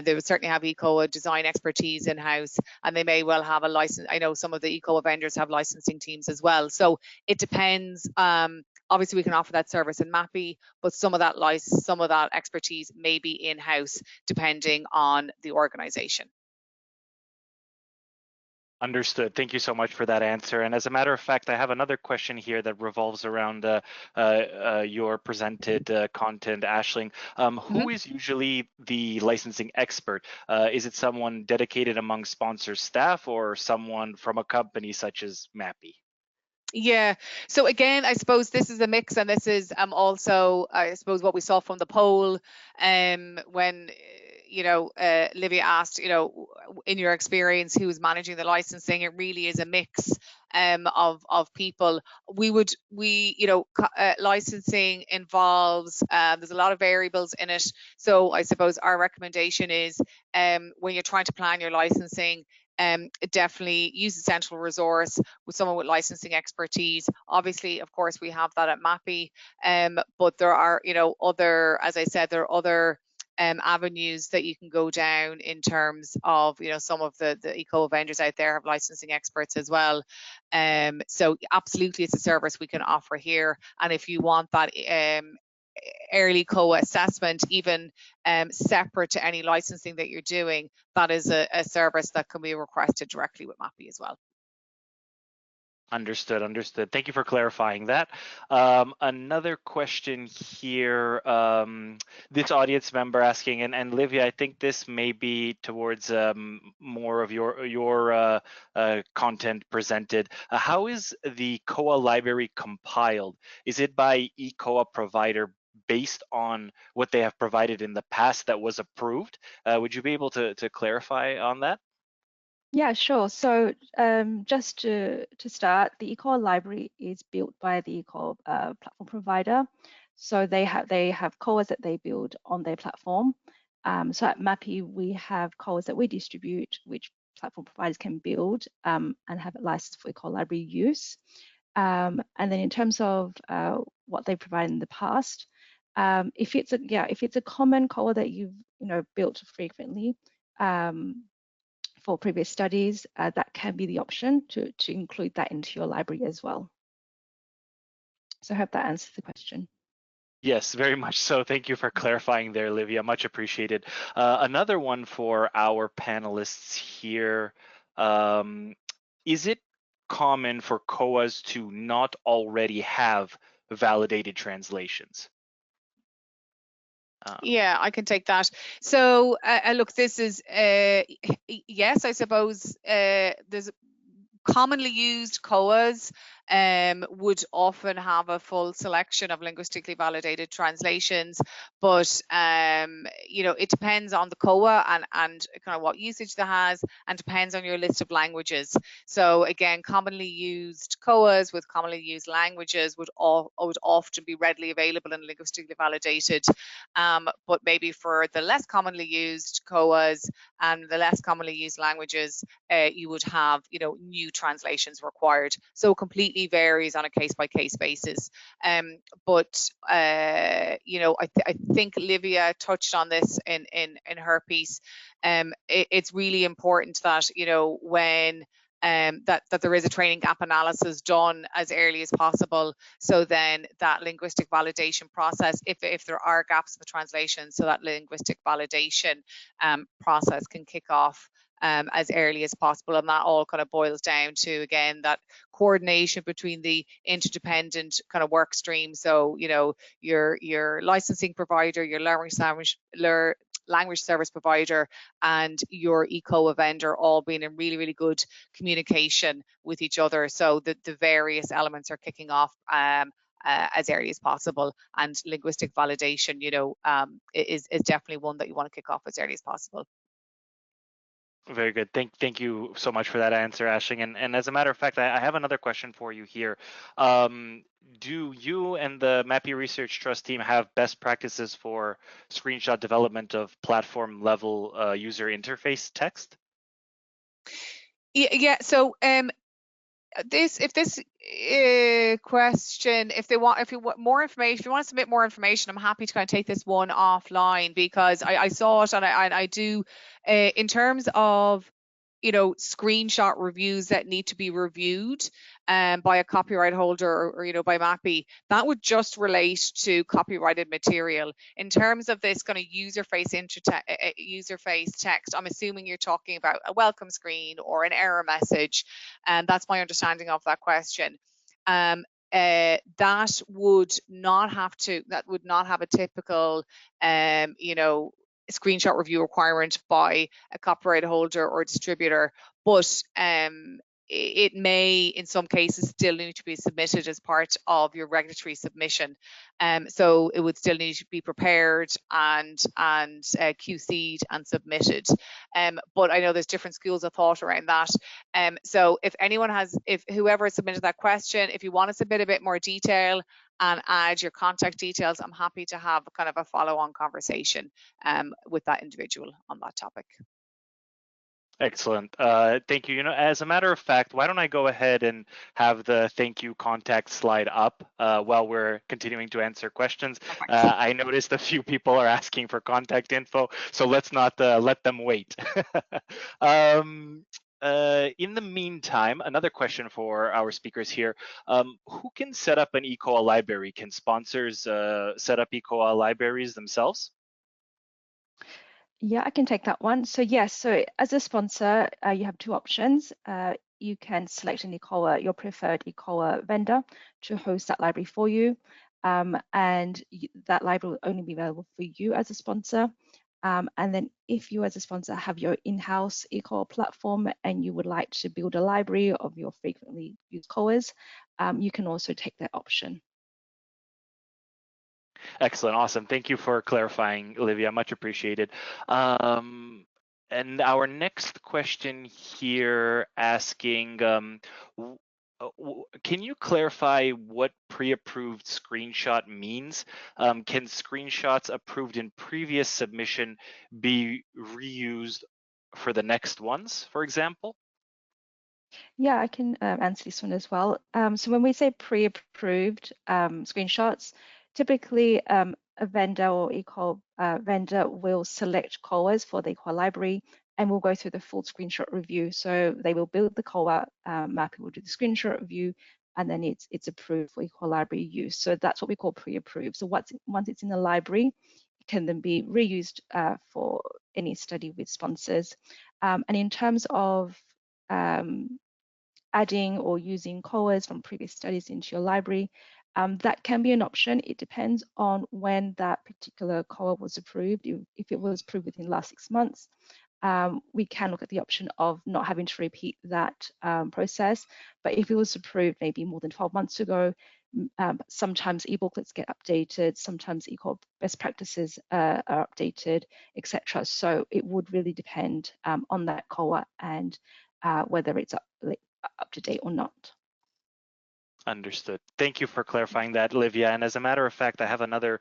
Speaker 2: they would certainly have eCOA design expertise in-house, and they may well have a license. I know some of the eCOA vendors have licensing teams as well. So it depends. Obviously, we can offer that service in MAPI, but some of that expertise may be in-house, depending on the organization.
Speaker 1: Understood. Thank you so much for that answer. And as a matter of fact, I have another question here that revolves around your presented content, Aisling. Who is usually the licensing expert? Is it someone dedicated among sponsor staff or someone from a company such as MAPI?
Speaker 2: Yeah. So again, I suppose this is a mix, and this is also, I suppose, what we saw from the poll when Livia asked, in your experience, who's managing the licensing? It really is a mix of people. Licensing involves, there's a lot of variables in it. So I suppose our recommendation is, when you're trying to plan your licensing, definitely use a central resource with someone with licensing expertise. Obviously, of course, we have that at MAPI, but there are, as I said, there are other avenues that you can go down in terms of, some of the eCOA vendors out there have licensing experts as well. So absolutely, it's a service we can offer here. And if you want that early COA assessment, even separate to any licensing that you're doing, that is a service that can be requested directly with MAPI as well.
Speaker 1: Understood. Thank you for clarifying that. Another question here, this audience member asking, and Livia, I think this may be towards more of your content presented. How is the COA library compiled? Is it by eCOA provider based on what they have provided in the past that was approved? Would you be able to clarify on that?
Speaker 3: Yeah, sure. So just to start, the eCOA library is built by the eCOA platform provider. So they have COAs that they build on their platform. So at MAPI, we have COAs that we distribute, which platform providers can build and have a license for eCOA library use. And then in terms of what they provided in the past, if it's a common COA that you've built frequently, for previous studies, that can be the option to include that into your library as well. So I hope that answers the question.
Speaker 1: Yes, very much so. Thank you for clarifying there, Livia. Much appreciated. Another one for our panelists here. Is it common for COAs to not already have validated translations?
Speaker 2: Yeah, I can take that. So look, this is, yes, I suppose there's commonly used COAs would often have a full selection of linguistically validated translations, but it depends on the COA and kind of what usage that has, and depends on your list of languages. So again, commonly used COAs with commonly used languages would often be readily available and linguistically validated, but maybe for the less commonly used COAs and the less commonly used languages, you would have new translations required. So it completely varies on a case-by-case basis. But I think Livia touched on this in her piece. It's really important that when that there is a training gap analysis done as early as possible, so then that linguistic validation process, if there are gaps in the translation, so that linguistic validation process can kick off as early as possible. And that all kind of boils down to, again, that coordination between the interdependent kind of work stream. So your licensing provider, your language service provider, and your eCOA vendor all being in really, really good communication with each other, so that the various elements are kicking off as early as possible. And linguistic validation, is definitely one that you want to kick off as early as possible.
Speaker 1: Very good. Thank you so much for that answer, Aisling. And as a matter of fact, I have another question for you here. Do you and the MAPI Research Trust team have best practices for screenshot development of platform level user interface text?
Speaker 2: Yeah. So question, if you want more information, if you want to submit more information, I'm happy to kind of take this one offline, because I saw it, and I do, in terms of screenshot reviews that need to be reviewed by a copyright holder, or by MAPI, that would just relate to copyrighted material. In terms of this kind of user face text, I'm assuming you're talking about a welcome screen or an error message, and that's my understanding of that question. That would not have a typical screenshot review requirement by a copyright holder or distributor, but it may in some cases still need to be submitted as part of your regulatory submission. So it would still need to be prepared and QC'd and submitted. But I know there's different schools of thought around that. So if whoever submitted that question, if you want to submit a bit more detail and add your contact details, I'm happy to have kind of a follow-on conversation with that individual on that topic.
Speaker 1: Excellent. Thank you. As a matter of fact, why don't I go ahead and have the thank you contact slide up while we're continuing to answer questions. I noticed a few people are asking for contact info, so let's not let them wait. In the meantime, another question for our speakers here. Who can set up an eCOA library? Can sponsors set up eCOA libraries themselves?
Speaker 3: Yeah, I can take that one. So yes, so as a sponsor, you have two options. You can select an eCOA, your preferred eCOA vendor, to host that library for you. And that library will only be available for you as a sponsor. And then if you as a sponsor have your in-house eCOA platform and you would like to build a library of your frequently used COAs, you can also take that option.
Speaker 1: Excellent. Awesome. Thank you for clarifying, Olivia. Much appreciated. And our next question here asking, can you clarify what pre-approved screenshot means? Can screenshots approved in previous submission be reused for the next ones, for example?
Speaker 3: Yeah, I can answer this one as well. So when we say pre-approved screenshots, typically a vendor or eCOA vendor will select COAs for the eCOA library and will go through the full screenshot review. So they will build the COA, MAPI will do the screenshot review, and then it's approved for eCOA library use. So that's what we call pre-approved. So once it's in the library, it can then be reused for any study with sponsors. And in terms of adding or using COAs from previous studies into your library, That can be an option. It depends on when that particular COA was approved. If it was approved within the last 6 months, we can look at the option of not having to repeat that process. But if it was approved maybe more than 12 months ago, sometimes e-booklets get updated, sometimes eCOA best practices are updated, etc. So it would really depend on that COA and whether it's up to date or not.
Speaker 1: Understood. Thank you for clarifying that, Livia. And as a matter of fact, I have another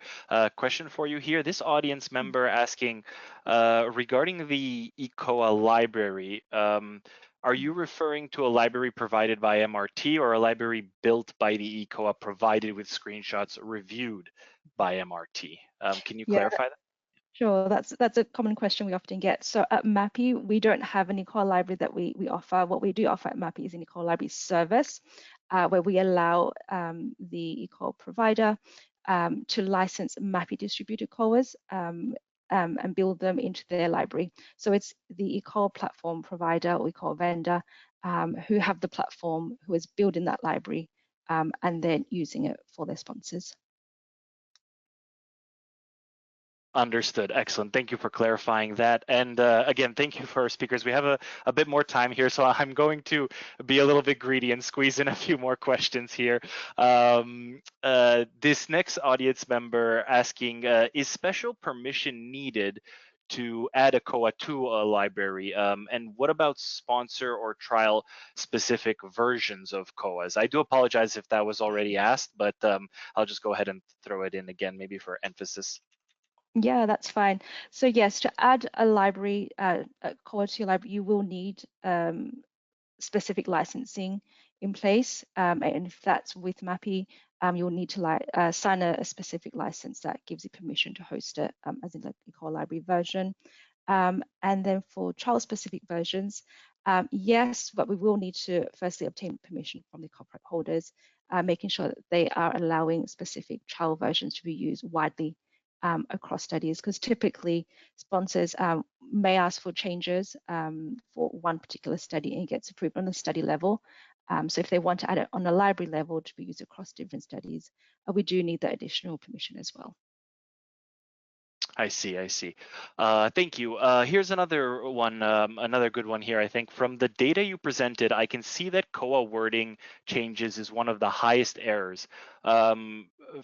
Speaker 1: question for you here. This audience member asking regarding the eCOA library, are you referring to a library provided by MRT or a library built by the eCOA provided with screenshots reviewed by MRT? Can you clarify that?
Speaker 3: Sure, that's a common question we often get. So at MAPI, we don't have an eCOA library that we offer. What we do offer at MAPI is an eCOA library service, where we allow the eCOA provider to license MAPI distributed COAs and build them into their library. So it's the eCOA platform provider or eCOA vendor who have the platform, who is building that library and then using it for their sponsors.
Speaker 1: Understood. Excellent. Thank you for clarifying that. And again, thank you for our speakers. We have a bit more time here, so I'm going to be a little bit greedy and squeeze in a few more questions here. This next audience member asking, is special permission needed to add a COA to a library? And what about sponsor or trial specific versions of COAs? I do apologize if that was already asked, but I'll just go ahead and throw it in again, maybe for emphasis.
Speaker 3: Yeah, that's fine. So yes, to add a library, a COA to your library, you will need specific licensing in place. And if that's with MAPI, you'll need to sign a specific license that gives you permission to host it, as in the eCOA library version. And then for child-specific versions, yes, but we will need to firstly obtain permission from the copyright holders, making sure that they are allowing specific child versions to be used widely across studies, because typically sponsors may ask for changes for one particular study and it gets approved on the study level. So if they want to add it on a library level to be used across different studies, we do need that additional permission as well.
Speaker 1: I see. Thank you. Here's another one, another good one here, I think. From the data you presented, I can see that COA wording changes is one of the highest errors.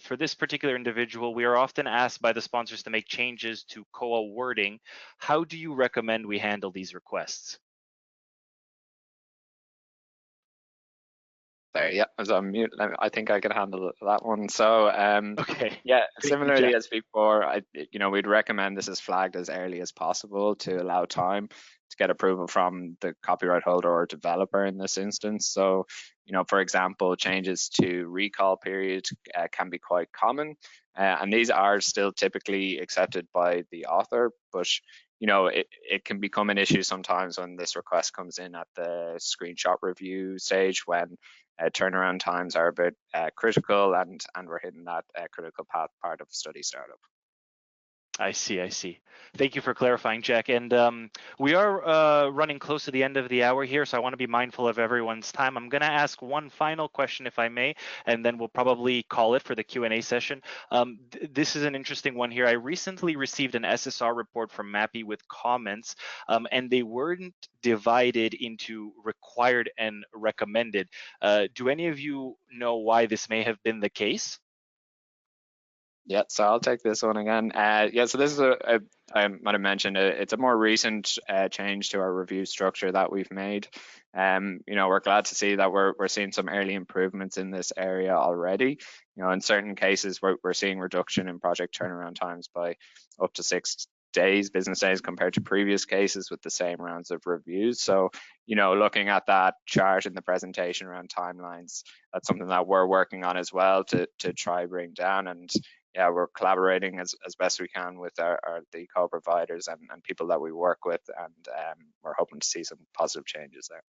Speaker 1: For this particular individual, we are often asked by the sponsors to make changes to COA wording. How do you recommend we handle these requests?
Speaker 4: There, yeah, I was on mute. I think I can handle that one. So,
Speaker 1: Okay.
Speaker 4: yeah,
Speaker 1: Thank you,
Speaker 4: similarly
Speaker 1: Jack.
Speaker 4: as before, we'd recommend this is flagged as early as possible to allow time to get approval from the copyright holder or developer in this instance. So, for example, changes to recall period can be quite common, and these are still typically accepted by the author, but it can become an issue sometimes when this request comes in at the screenshot review stage, when turnaround times are a bit critical, and we're hitting that critical path part of study startup.
Speaker 1: I see. Thank you for clarifying, Jack. And we are running close to the end of the hour here, so I want to be mindful of everyone's time. I'm going to ask one final question, if I may, and then we'll probably call it for the Q&A session. This is an interesting one here. I recently received an SSR report from MAPI with comments, and they weren't divided into required and recommended. Do any of you know why this may have been the case?
Speaker 4: Yeah, so I'll take this one again. Yeah, so this is I might have mentioned, it's a more recent change to our review structure that we've made. We're glad to see that we're seeing some early improvements in this area already. In certain cases, we're seeing reduction in project turnaround times by up to 6 days, business days, compared to previous cases with the same rounds of reviews. So, looking at that chart in the presentation around timelines, that's something that we're working on as well to try bring down. And yeah, we're collaborating as best we can with the eCOA providers and people that we work with, and we're hoping to see some positive changes there.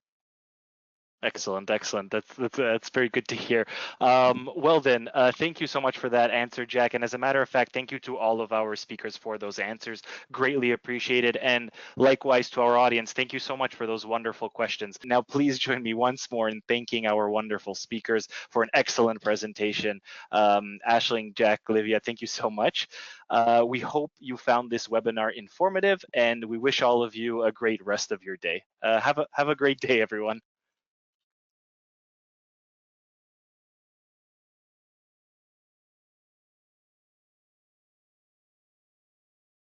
Speaker 1: Excellent, excellent. That's very good to hear. Well then, thank you so much for that answer, Jack. And as a matter of fact, thank you to all of our speakers for those answers. Greatly appreciated. And likewise to our audience, thank you so much for those wonderful questions. Now, please join me once more in thanking our wonderful speakers for an excellent presentation. Aisling, Jack, Olivia, thank you so much. We hope you found this webinar informative, and we wish all of you a great rest of your day. Have a great day, everyone.